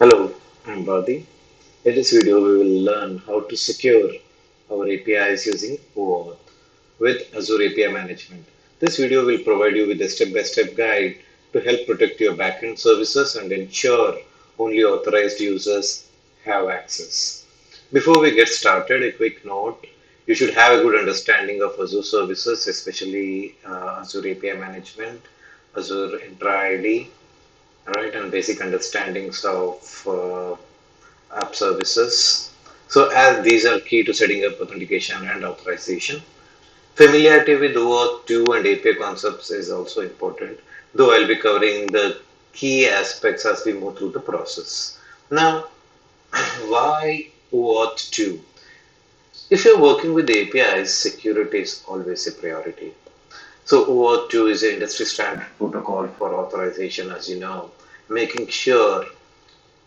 Hello, I'm Badi. In this video, we will learn how to secure our APIs using OAuth with Azure API Management. This video will provide you with a step-by-step guide to help protect your backend services and ensure only authorized users have access. Before we get started, a quick note. You should have a good understanding of Azure services, especially Azure API Management, Azure Entra ID, right, and basic understandings of app services. So as these are key to setting up authentication and authorization. Familiarity with OAuth 2 and API concepts is also important, though I'll be covering the key aspects as we move through the process. Now, why OAuth 2? If you're working with APIs, security is always a priority. So OAuth 2 is an industry standard protocol for authorization, as you know, making sure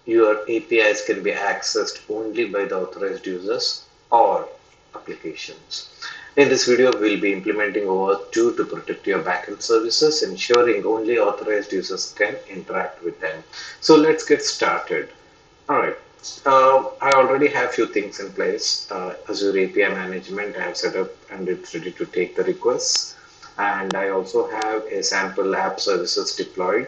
your APIs can be accessed only by the authorized users or applications. In this video, we'll be implementing OAuth 2 to protect your backend services, ensuring only authorized users can interact with them. So let's get started. All right. I already have few things in place. Azure API Management I have set up and it's ready to take the requests. And I also have a sample app services deployed,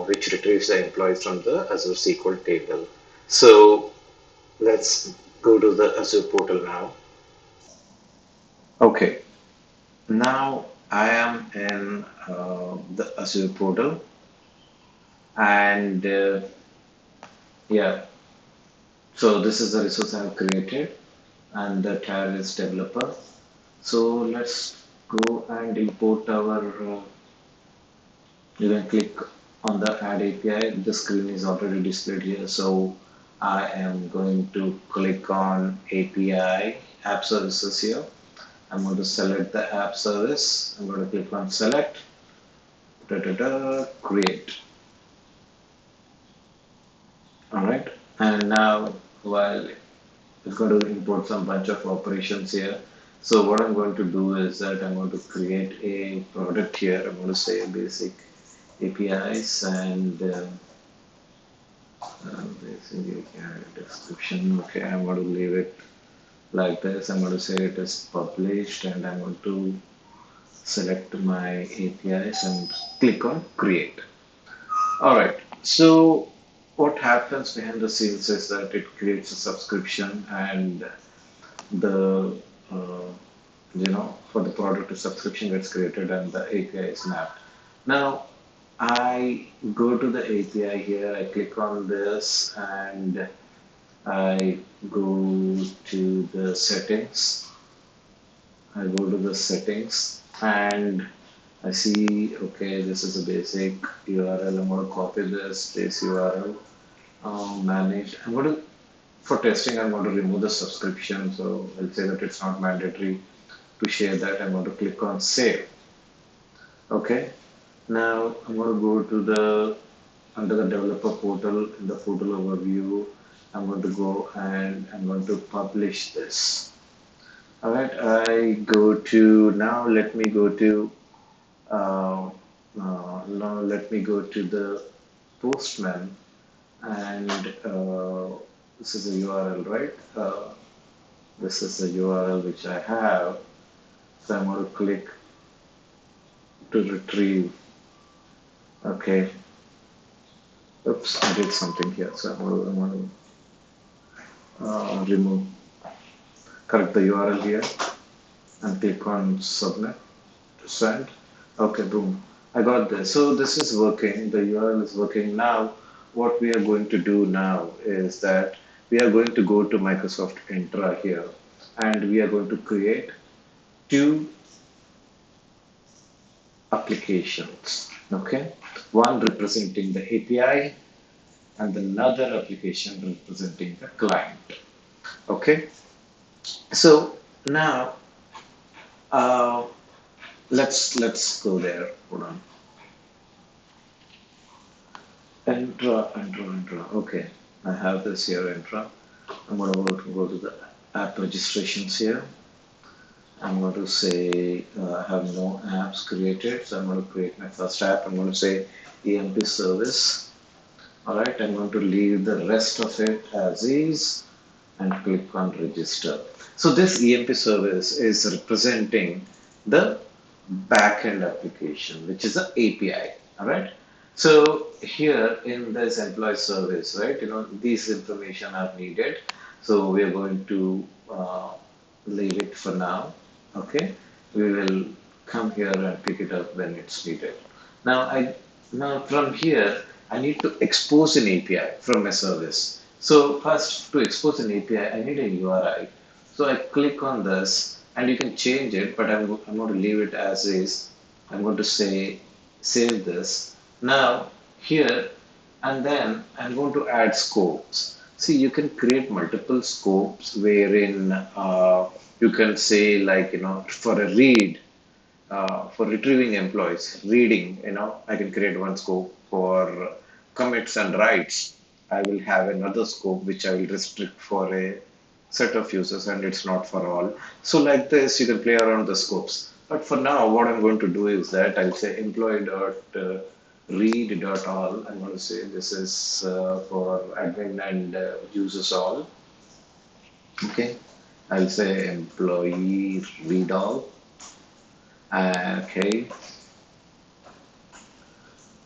which retrieves the employees from the Azure SQL table. So let's go to the Azure portal now. Okay, now I am in the Azure portal, and yeah, so this is the resource I have created, and the tag is developer. So let's go and import our. You can click on the add API. The screen is already displayed here, so I am going to click on API App Services here. I'm going to select the app service. I'm going to click on select, create. All right, and now while it's going to import some bunch of operations here. So what I'm going to do is that I'm going to create a product here. I'm going to say basic APIs and basic API description. Okay, I'm going to leave it like this. I'm going to say it is published and I'm going to select my APIs and click on create. All right. So what happens behind the scenes is that it creates a subscription and the for the product to subscription gets created and the API is mapped. Now I go to the API here, I click on this and I go to the settings. I go to the settings and I see, okay, this is a basic URL. I'm going to copy this URL, manage. I'm going to, for testing, I'm going to remove the subscription. So I'll say that it's not mandatory to share that. I'm going to click on save. Okay. Now I'm going to go to the under the developer portal in the portal overview. I'm going to go and I'm going to publish this. All right. I go to now. Let me go to now. Let me go to the Postman and this is a URL, right? This is the URL which I have. So I'm going to click to retrieve. Okay. Oops, I did something here. So I'm going to remove, correct the URL here and click on submit, send. Okay, boom. I got this. So this is working. The URL is working. Now, what we are going to do now is that we are going to go to Microsoft Entra here and we are going to create two applications. Okay, one representing the API and another application representing the client. Okay, so now uh, let's go there. Hold on. Entra. Okay, I have this here, Entra. I'm going to go to the app registrations here. I'm going to say I have no apps created, so I'm going to create my first app. I'm going to say EMP service. All right, I'm going to leave the rest of it as is and click on register. So this EMP service is representing the backend application, which is the API. All right. So here in this employee service, right, these information are needed. So we are going to leave it for now. Okay. We will come here and pick it up when it's needed. Now now from here I need to expose an API from a service. So first to expose an API, I need a URI. So I click on this and you can change it, but I'm going to leave it as is. I'm going to say save this. Now here and then I'm going to add scopes. See, you can create multiple scopes wherein you can say like, for a read, for retrieving employees, reading, I can create one scope for commits and writes. I will have another scope which I will restrict for a set of users and it's not for all. So like this, you can play around the scopes. But for now, what I'm going to do is that I'll say employee dot read dot all. I'm going to say this is for admin and users all. Okay. I'll say employee read all. Okay,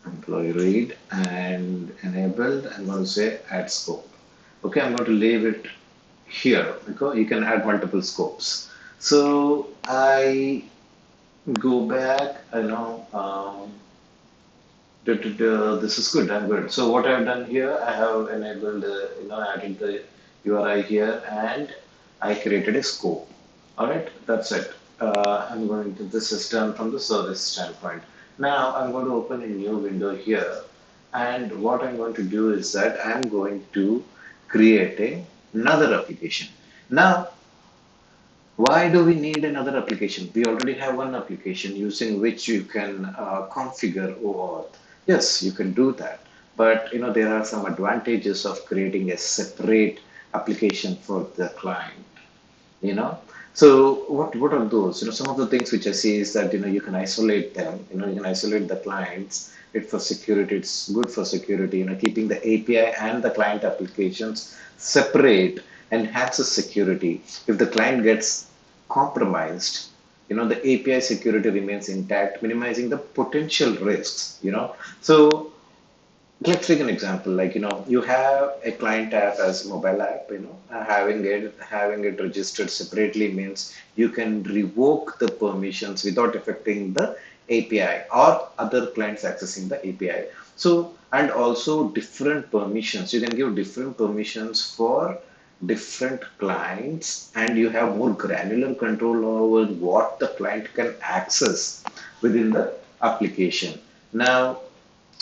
employee read and enabled. I'm going to say add scope. Okay, I'm going to leave it here because you can add multiple scopes. So I go back, this is good, I'm good. So what I've done here, I have enabled, added the URI here and I created a scope. All right, that's it. I'm going to, this is done from the service standpoint. Now I'm going to open a new window here. And what I'm going to do is that I'm going to create another application. Now, why do we need another application? We already have one application using which you can configure OAuth. Yes, you can do that. But there are some advantages of creating a separate application for the client. you know so what are those? Some of the things which I see is that you can isolate them. You can isolate the clients. For security, it's good for security. Keeping the API and the client applications separate enhances security. If the client gets compromised, the API security remains intact, minimizing the potential risks. So let's take an example. Like, you have a client app as mobile app. Having it registered separately means you can revoke the permissions without affecting the API or other clients accessing the API. So, and also different permissions, you can give different permissions for different clients, and you have more granular control over what the client can access within the application. Now,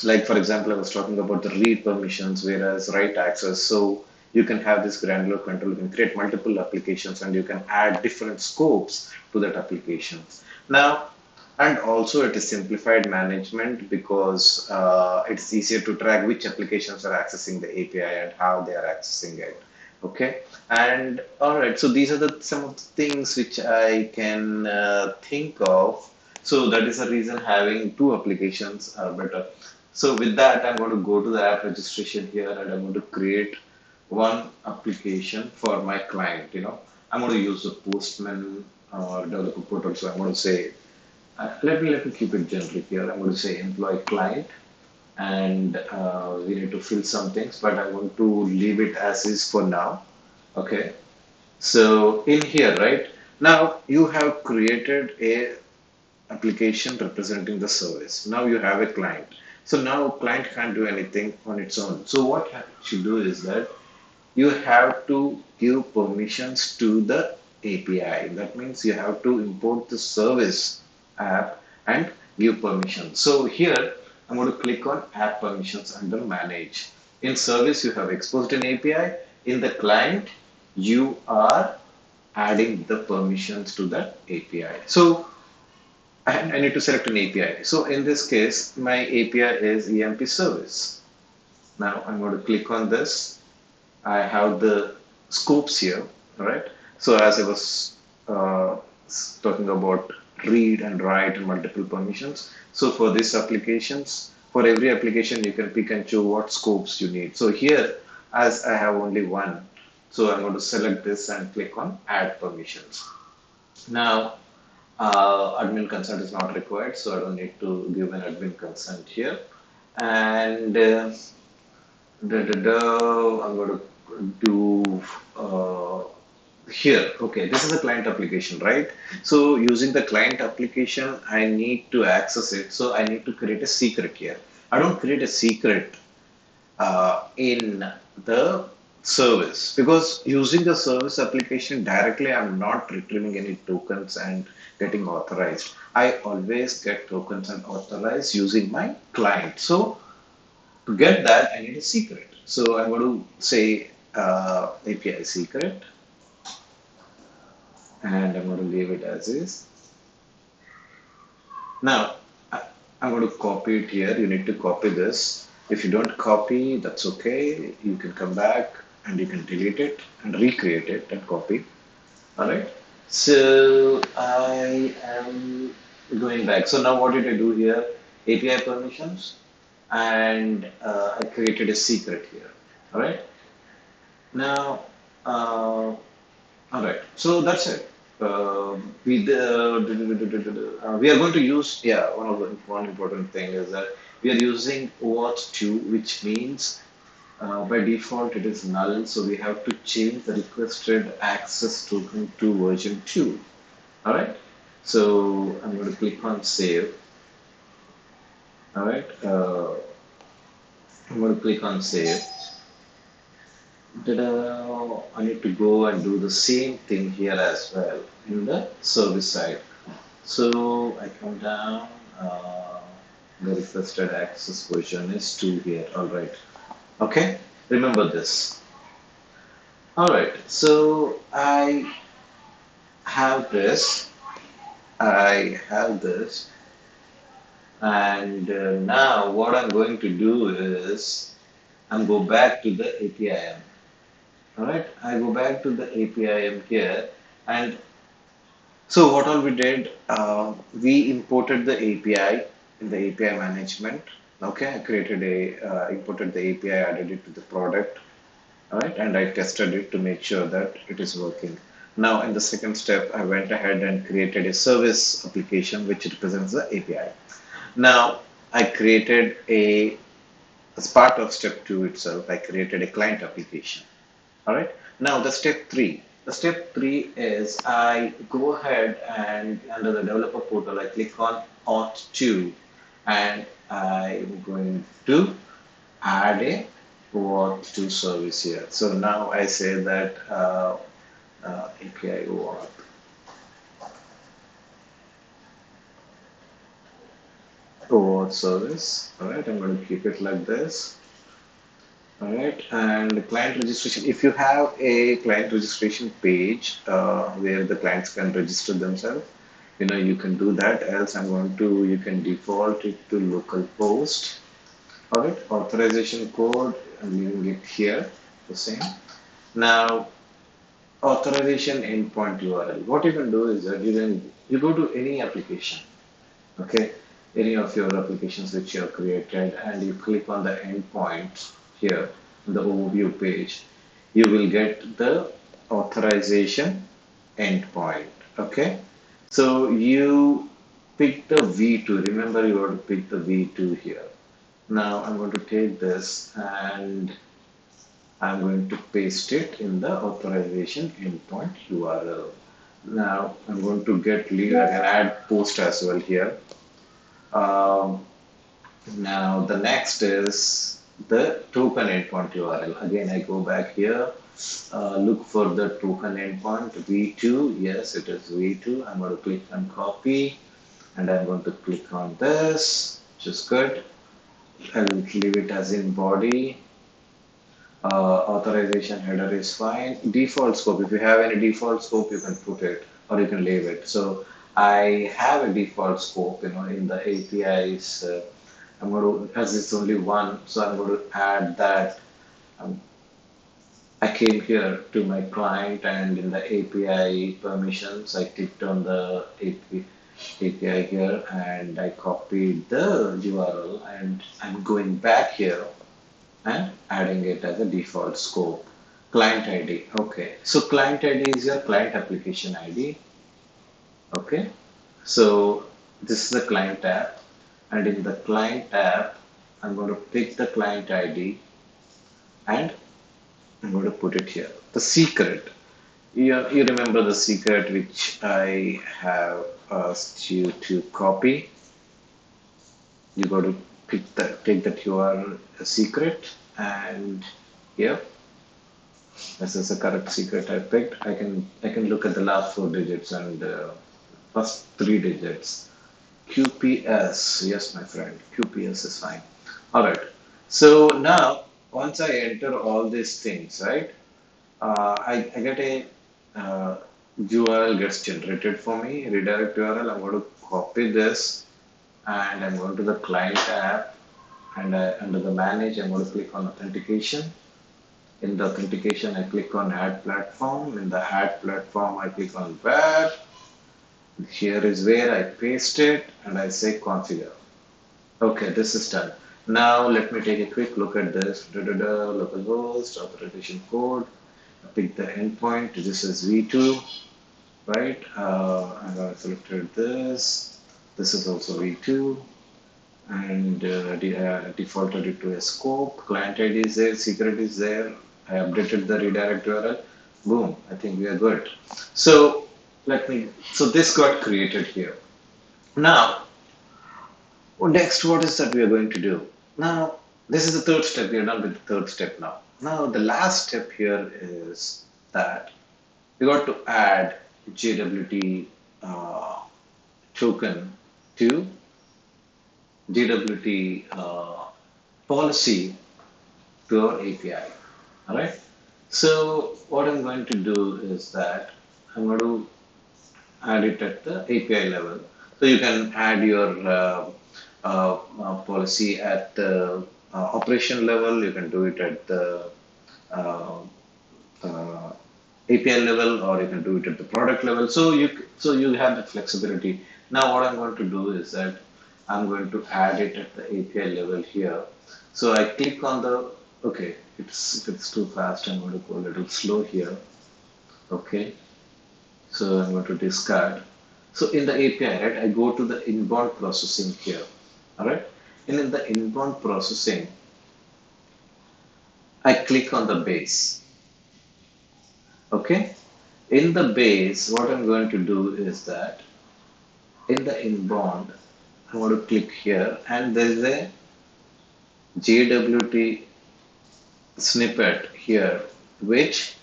like for example, I was talking about the read permissions, whereas write access. So you can have this granular control. You can create multiple applications and you can add different scopes to that application. Now, and also it is simplified management because it's easier to track which applications are accessing the API and how they are accessing it. Okay, and all right, so these are the some of the things which I can think of. So that is the reason having two applications are better. So with that, I'm going to go to the app registration here and I'm going to create one application for my client. I'm going to use the Postman developer portal. So I'm going to say, let me keep it generic here. I'm going to say employee client, and we need to fill some things, but I'm going to leave it as is for now. Okay. So in here, right now, you have created a application representing the service. Now you have a client. So now client can't do anything on its own. So what you should do is that you have to give permissions to the API. That means you have to import the service app and give permissions. So here I'm going to click on app permissions under manage. In service, you have exposed an API. In the client, you are adding the permissions to that API. So I need to select an API. So in this case, my API is EMP service. Now I'm going to click on this. I have the scopes here, right? So as I was uh, talking about read and write and multiple permissions. So for these applications, For every application, you can pick and choose what scopes you need. So here, as I have only one, so I'm going to select this and click on add permissions. Now, admin consent is not required, so I don't need to give an admin consent here. And I'm going to do here. Okay, this is a client application, right? So using the client application, I need to access it. So I need to create a secret here. I don't create a secret in the service because using the service application directly, I'm not retrieving any tokens and getting authorized. I always get tokens and authorized using my client. So to get that, I need a secret. So I'm going to say API secret, and I'm going to leave it as is. Now, I'm going to copy it here. You need to copy this. If you don't copy, that's okay. You can come back and you can delete it and recreate it and copy. All right. So I am going back. So now what did I do here? API permissions, and I created a secret here. All right. Now, all right, so that's it. We are going to use, yeah, one important thing is that we are using OAuth 2, which means by default it is null, so we have to change the requested access token to version 2. All right, so I'm going to click on save. All right, I'm going to click on save. I need to go and do the same thing here as well in the service side. So I come down, the requested access version is 2 here. All right. Okay. Remember this. All right. So I have this. I have this. And now what I'm going to do is I'm go back to the APIM. All right. I go back to the APIM here, and so what all we did, we imported the API in the API management. Okay, I created imported the API, added it to the product, all right, and I tested it to make sure that it is working. Now, in the second step, I went ahead and created a service application which represents the API. Now, I created as part of step two itself, I created a client application. All right. Now the step three. The step three is I go ahead and under the developer portal, I click on Auth 2 and I'm going to add a Auth 2 service here. So now I say that API Auth service. All right. I'm going to keep it like this. All right, and client registration. If you have a client registration page where the clients can register themselves, you can do that. Else, you can default it to local post. All right, authorization code, I'm leaving it here, the same. Now, authorization endpoint URL. What you can do is that you go to any application, okay, any of your applications which you have created, and you click on the endpoint here in the overview page, you will get the authorization endpoint. Okay, so you pick the v2. Remember, you have to pick the v2 here. Now I'm going to take this and I'm going to paste it in the authorization endpoint URL. Now I'm going to get lead. I can add post as well here. um, Now the next is the token endpoint URL. Again, I go back here, look for the token endpoint v2. Yes, it is v2. I'm going to click on copy, and I'm going to click on this, which is good. I'll leave it as in body. Authorization header is fine. Default scope, if you have any default scope, you can put it or you can leave it. So I have a default scope, in the APIs. I'm going to, as it's only one, so I'm going to add that. Um, I came here to my client, and in the API permissions, I clicked on the API. API here, and I copied the URL, and I'm going back here and adding it as a default scope. Client ID. Okay. So client ID is your client application ID. Okay. So this is the client tab, and in the client tab, I'm going to pick the client ID and I'm going to put it here. The secret. You remember the secret which I have asked you to copy. You got to take that URL secret, and here this is the correct secret I picked. I can look at the last four digits and first three digits. QPS, yes, my friend, QPS is fine. All right. So now once I enter all these things, right? I get a URL gets generated for me, redirect URL. I'm going to copy this and I'm going to the client app, and under the manage, I'm going to click on authentication. In the authentication, I click on add platform. In the add platform, I click on where. Here is where I paste it and I say configure. Okay, this is done. Now let me take a quick look at this. Localhost, authorization code. I pick the endpoint. This is V2, right? I selected this. This is also V2. And defaulted it to a scope. Client ID is there, secret is there. I updated the redirect URL. Boom, I think we are good. So so this got created here. Now, next, what is that we are going to do? Now, this is the third step. We are done with the third step now. Now, the last step here is that we got to add JWT token to JWT policy to our API. All right. So what I'm going to do is that I'm going to add it at the API level. So you can add your policy at the operation level. You can do it at the uh, uh, API level, or you can do it at the product level. So you have the flexibility. Now what I'm going to do is that I'm going to add it at the API level here. So I click on the okay. If it's too fast, I'm going to go a little slow here. Okay. So I'm going to discard. So in the API, right, I go to the inbound processing here. All right. And in the inbound processing, I click on the base. Okay. In the base, what I'm going to do is that in the inbound, I want to click here, and there is a JWT snippet here, which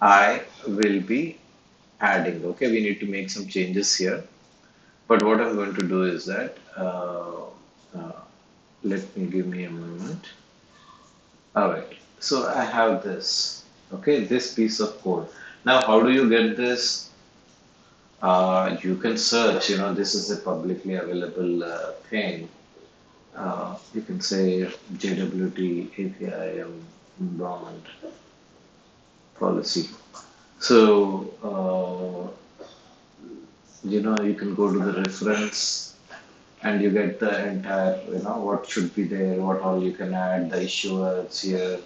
I will be adding. Okay, we need to make some changes here. But what I'm going to do is that, uh, let me give me a moment. All right, so I have this, okay, this piece of code. Now, how do you get this? You can search, this is a publicly available thing. You can say JWT API bond policy. So, you can go to the reference and you get the entire, what should be there, what all you can add, the issuers here,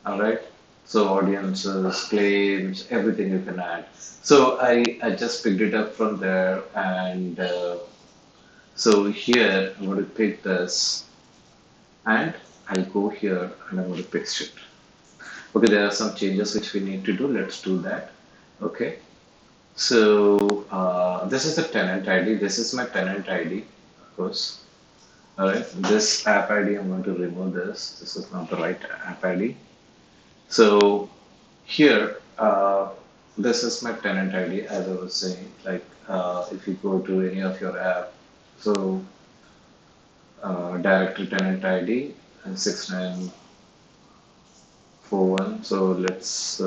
all right? So audiences, claims, everything you can add. So I just picked it up from there, and so here I'm going to pick this, and I'll go here and I'm going to paste it. Okay, there are some changes which we need to do. Let's do that. Okay. So this is the tenant ID. This is my tenant ID, of course. All right. This app ID, I'm going to remove this. This is not the right app ID. So here, this is my tenant ID, as I was saying. Like if you go to any of your app, so directory tenant ID and 6941. So let's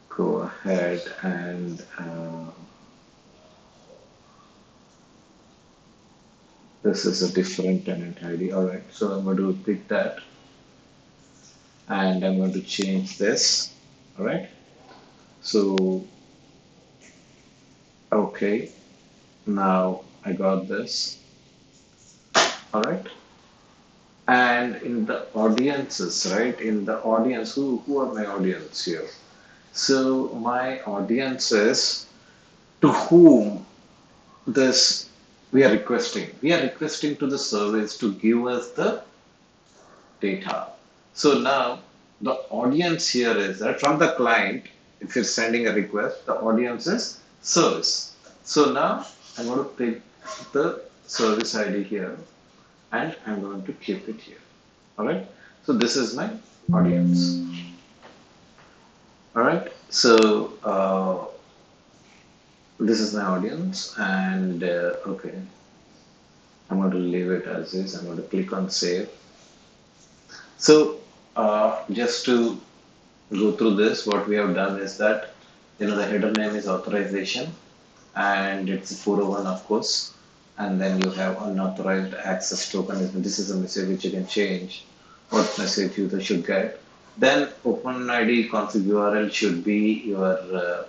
go ahead and this is a different tenant ID. All right, so I'm going to pick that and I'm going to change this. All right, so Okay, now I got this. All right. And in the audiences, right? In the audience, who are my audience here? So my audience is to whom this we are requesting. We are requesting to the service to give us the data. So now the audience here is that from the client, if you're sending a request, the audience is service. So now I'm going to pick the service ID here and I'm going to keep it here. All right. So this is my audience. All right. So this is my audience, and okay, I'm going to leave it as is. I'm going to click on save. So just to go through this, what we have done is that the header name is authorization, and it's 401 of course, and then you have unauthorized access token. This is a message which you can change what message user should get. Then OpenID config URL should be your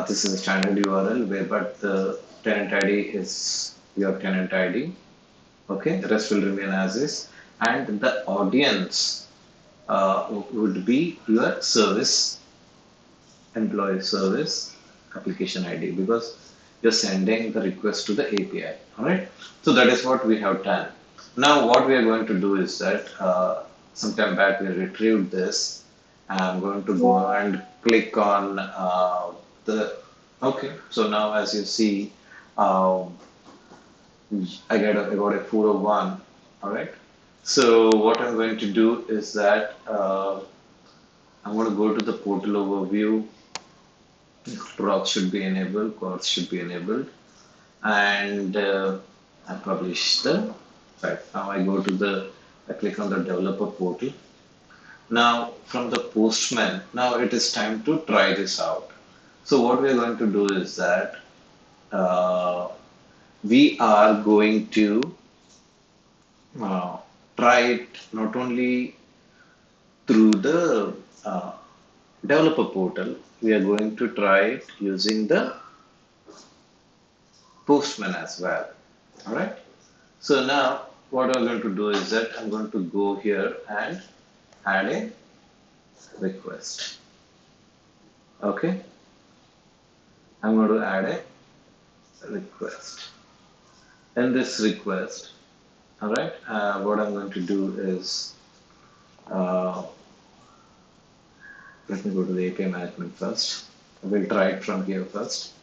this is a standard URL where, but the tenant ID is your tenant ID. Okay, the rest will remain as is, and the audience would be your service, employee service application ID, because you're sending the request to the API. All right, so that is what we have done. Now what we are going to do is that sometime back we retrieved this. I'm going to go and click on the okay. So now as you see, um, I got a 401. All right. So what I'm going to do is that I'm going to go to the portal overview. Procs should be enabled, quotes should be enabled, and I publish the site. Now I click on the developer portal. Now from the Postman, now it is time to try this out. So what we are going to do is that we are going to uh, try it not only through the developer portal, we are going to try it using the Postman as well. All right. So now what I'm going to do is that I'm going to go here and add a request. Okay. I'm going to add a request. In this request, all right, what I'm going to do is uh, let me go to the API management first. We'll try it from here first.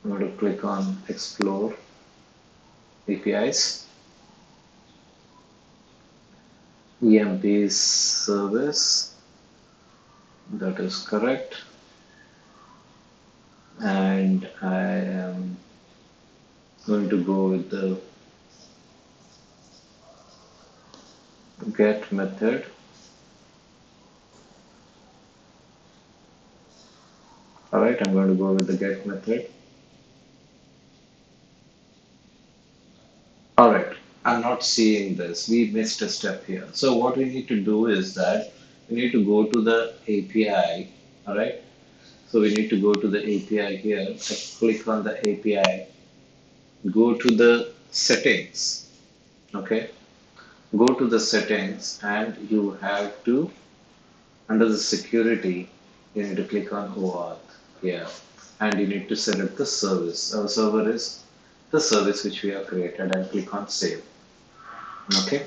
I'm going to click on explore APIs, EMP service. That is correct. And I am going to go with the get method. All right, I'm going to go with the get method. All right, I'm not seeing this. We missed a step here. So what we need to do is that we need to go to the API. All right, so we need to go to the API here. Click on the API. Go to the settings. Okay, go to the settings, and you have to, under the security, you need to click on OAuth here, and you need to select the service. Our server is the service which we have created, and click on save. Okay.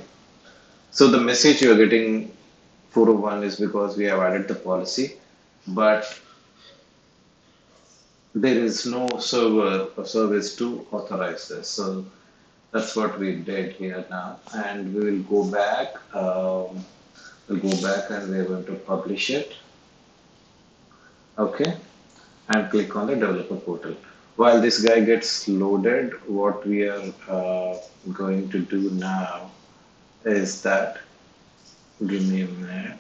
So the message you are getting 401 is because we have added the policy, but there is no server or service to authorize this. So that's what we did here now, and we will go back. We'll go back and we're going to publish it. Okay, and click on the developer portal. While this guy gets loaded, what we are going to do now is that, give me a minute.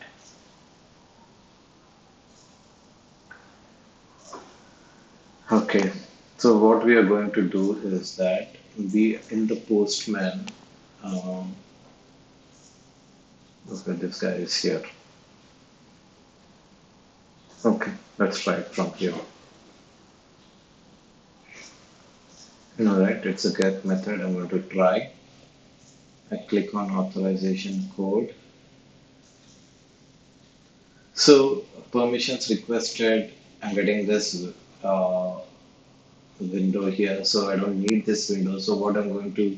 Okay, so what we are going to do is that we in the Postman, um, okay, this guy is here. Okay, let's try it from here. Alright, it's a get method. I'm going to try. I click on authorization code. So permissions requested. I'm getting this uh, window here, so I don't need this window. So what I'm going to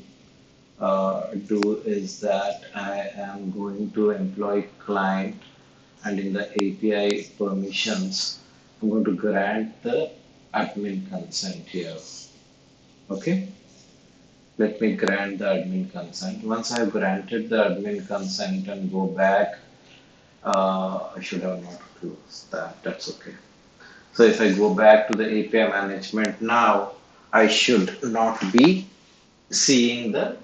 do is that I am going to employ client, and in the API permissions, I'm going to grant the admin consent here. Okay, let me grant the admin consent. Once I have granted the admin consent and go back, I should have not closed that. That's okay. So if I go back to the API management now, I should not be seeing the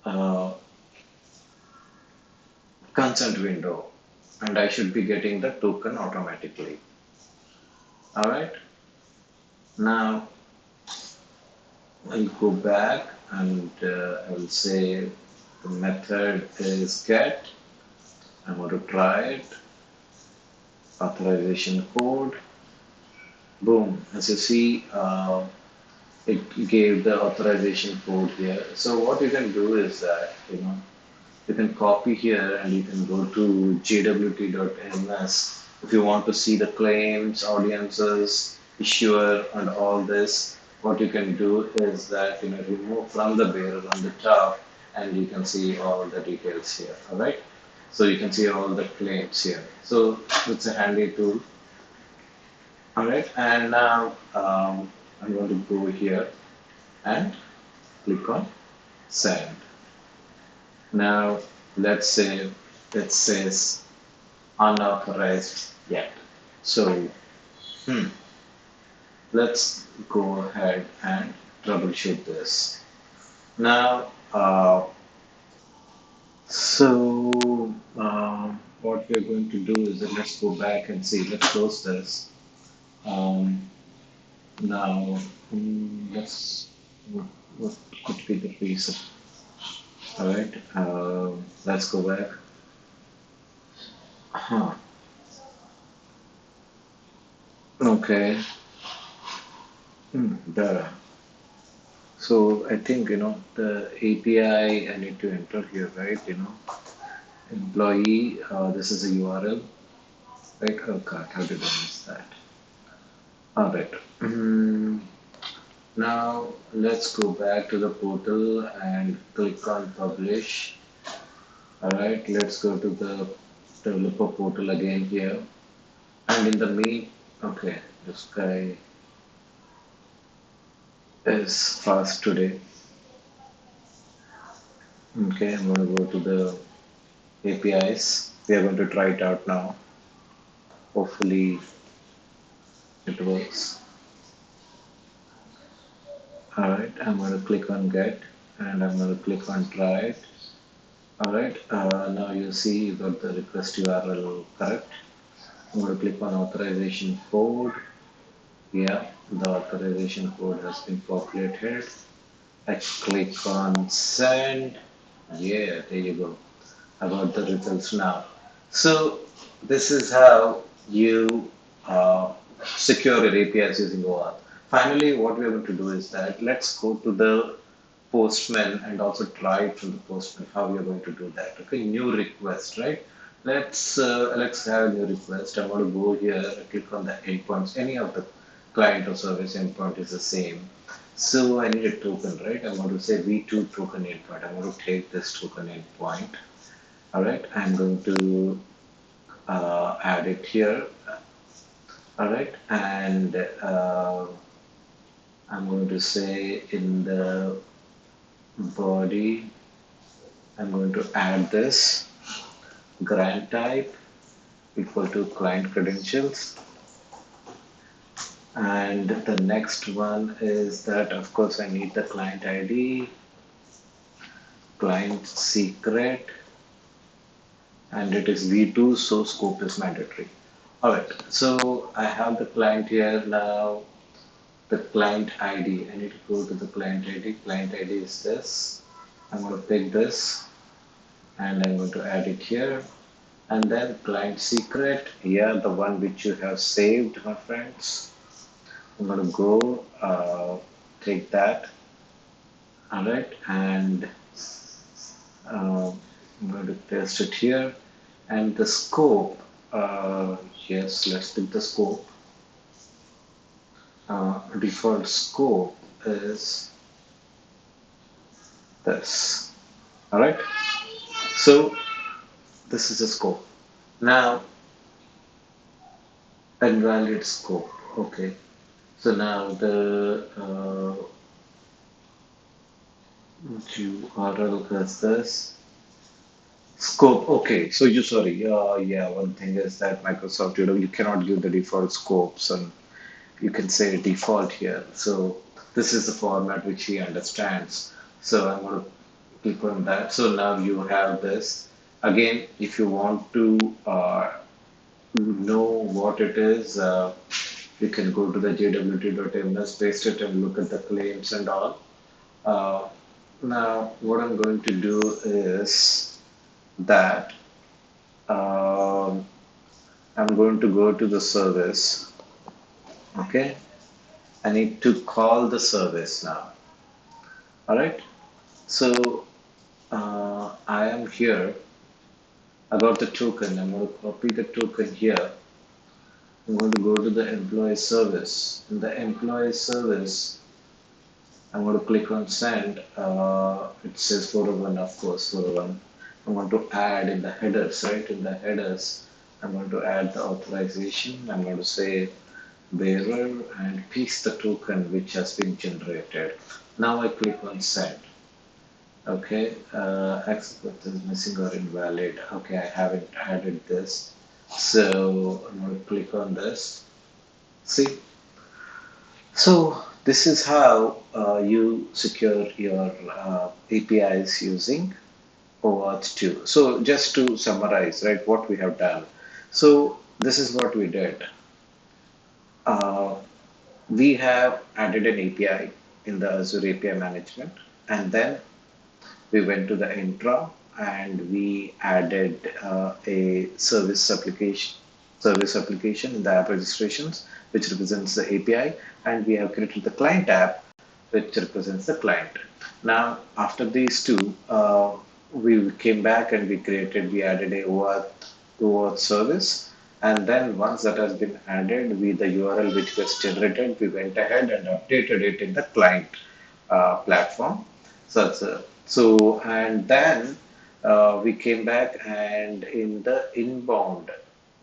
uh, consent window, and I should be getting the token automatically. All right. Now I'll go back and I will say the method is get. I'm going to try it. Authorization code. Boom. As you see, it gave the authorization code here. So what you can do is that you can copy here and you can go to gwt.ms if you want to see the claims, audiences, issuer, and all this. What you can do is that remove from the bearer on the top, and you can see all the details here. All right. So you can see all the claims here. So it's a handy tool. All right. And now I'm going to go here and click on send. Now let's say it says unauthorized yet. So let's go ahead and troubleshoot this. Now, what we're going to do is that let's go back and see. Let's close this. Um, now, let's what could be the reason? All right. Let's go back. Huh. Okay. There. So I think the API I need to enter here, right? Employee. This is a URL, right? Oh God, how did I miss that? All right. Now let's go back to the portal and click on publish. All right. Let's go to the developer portal again here, and in the main. Okay, this guy is fast today. Okay, I'm going to go to the APIs. We are going to try it out now. Hopefully it works. All right, I'm going to click on get, and I'm going to click on try it. All right, now you see you got the request URL correct. I'm going to click on authorization code. Yeah, the authorization code has been populated. I click on send. Yeah, there you go. I got the results now. So this is how you secure your APIs using OAuth. Finally, what we're going to do is that let's go to the Postman and also try it from the Postman how we are going to do that. Okay, new request, right? Let's have a new request. I'm going to go here, click on the endpoints. Any of the client or service endpoint is the same. So I need a token, right? I'm going to say V2 token endpoint. I'm going to take this token endpoint. All right, I'm going to add it here. All right, and I'm going to say in the body, I'm going to add this grant type equal to client credentials. And the next one is that, of course, I need the client ID, client secret, and it is V2, so scope is mandatory. All right, so I have the client here now. The client ID. I need to go to the client ID. Client ID is this. I'm going to pick this and I'm going to add it here. And then client secret. Yeah, the one which you have saved, my friends. I'm going to go take that. All right, and I'm going to paste it here. And the scope, yes, let's pick the scope. Default scope is this. All right, so this is the scope. Now, invalid scope. Okay, so now the URL is this. Scope. Okay, so you sorry. Yeah, one thing is that Microsoft you cannot give the default scopes, and you can say default here. So this is the format which he understands. So I'm going to click on that. So now you have this. Again, if you want to know what it is, you can go to the jwt.ms, paste it, and look at the claims and all. Uh, Now, what I'm going to do is that um, I'm going to go to the service. Okay, I need to call the service now. All right, so I am here. I got the token. I'm going to copy the token here. I'm going to go to the employee service. In the employee service, I'm going to click on send. It says 401, of course, 401. I'm going to add in the headers, right? In the headers, I'm going to add the authorization. I'm going to say bearer and paste the token which has been generated. Now I click on send. Okay, access is missing or invalid. Okay, I haven't added this. So I'm going to click on this. See, so this is how you secure your APIs using OAuth 2. So just to summarize, right, what we have done. So this is what we did. Uh, we have added an API in the Azure API Management, and then we went to the Entra and we added a service application in the app registrations, which represents the API, and we have created the client app, which represents the client. Now, after these two, we came back and we added a OAuth service. And then once that has been added with the URL which was generated, we went ahead and updated it in the client platform. And then we came back and in the inbound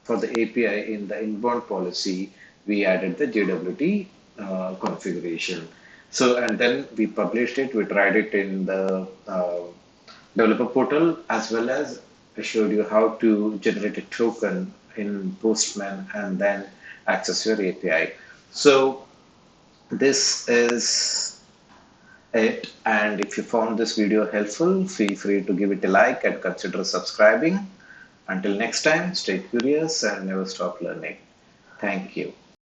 for the API in the inbound policy, we added the JWT configuration. So, and then we published it, we tried it in the developer portal, as well as I showed you how to generate a token in Postman and then access your API. So this is it. And if you found this video helpful, feel free to give it a like and consider subscribing. Until next time, stay curious and never stop learning. Thank you.